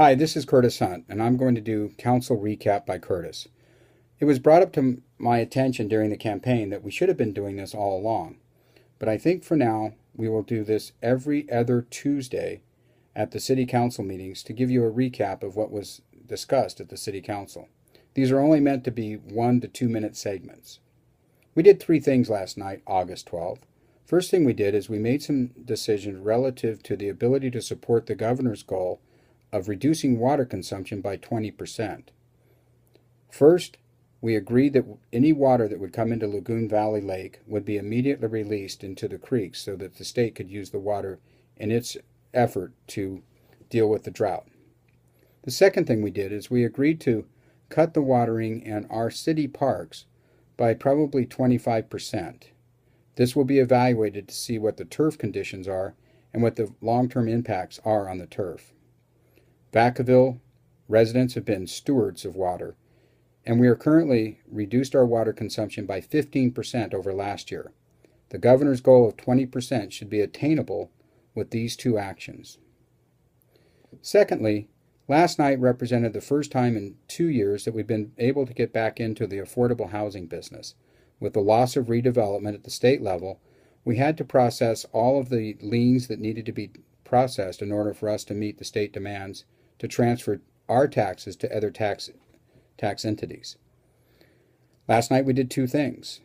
Hi, this is Curtis Hunt, and I'm going to do Council Recap by Curtis. It was brought up to my attention during the campaign that we should have been doing this all along, but I think for now we will do this every other Tuesday at the City Council meetings to give you a recap of what was discussed at the City Council. These are only meant to be 1 to 2 minute segments. We did 3 things last night, August 12th. First thing we did is we made some decisions relative to the ability to support the governor's goal of reducing water consumption by 20%. First, we agreed that any water that would come into Lagoon Valley Lake would be immediately released into the creeks so that the state could use the water in its effort to deal with the drought. The second thing we did is we agreed to cut the watering in our city parks by probably 25%. This will be evaluated to see what the turf conditions are and what the long-term impacts are on the turf. Vacaville residents have been stewards of water, and we are currently reduced our water consumption by 15% over last year. The governor's goal of 20% should be attainable with these 2 actions. Secondly, last night represented the first time in 2 years that we've been able to get back into the affordable housing business. With the loss of redevelopment at the state level, we had to process all of the liens that needed to be processed in order for us to meet the state demands to transfer our taxes to other tax entities. Last night we did 2 things.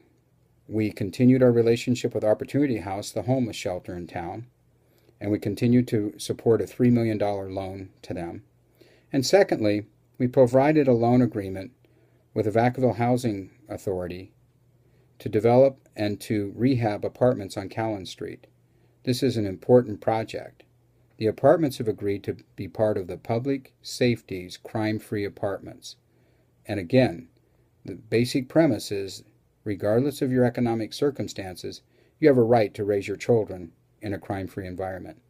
We continued our relationship with Opportunity House, the homeless shelter in town, and we continued to support a $3 million loan to them. And secondly, we provided a loan agreement with the Vacaville Housing Authority to develop and to rehab apartments on Callan Street. This is an important project. The apartments have agreed to be part of the Public Safety's crime-free apartments. And again, the basic premise is, regardless of your economic circumstances, you have a right to raise your children in a crime-free environment.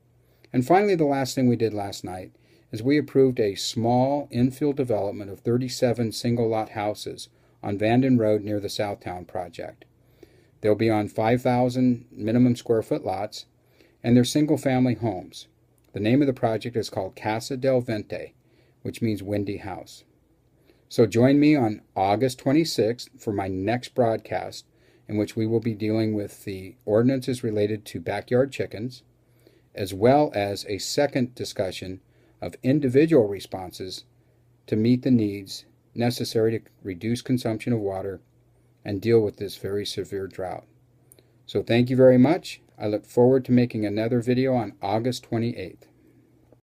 And finally, the last thing we did last night is we approved a small infill development of 37 single-lot houses on Vanden Road near the Southtown project. They'll be on 5,000 minimum square foot lots, and they're single-family homes. The name of the project is called Casa del Vente, which means windy house. So join me on August 26th for my next broadcast, in which we will be dealing with the ordinances related to backyard chickens, as well as a second discussion of individual responses to meet the needs necessary to reduce consumption of water and deal with this very severe drought. So thank you very much. I look forward to making another video on August 28th.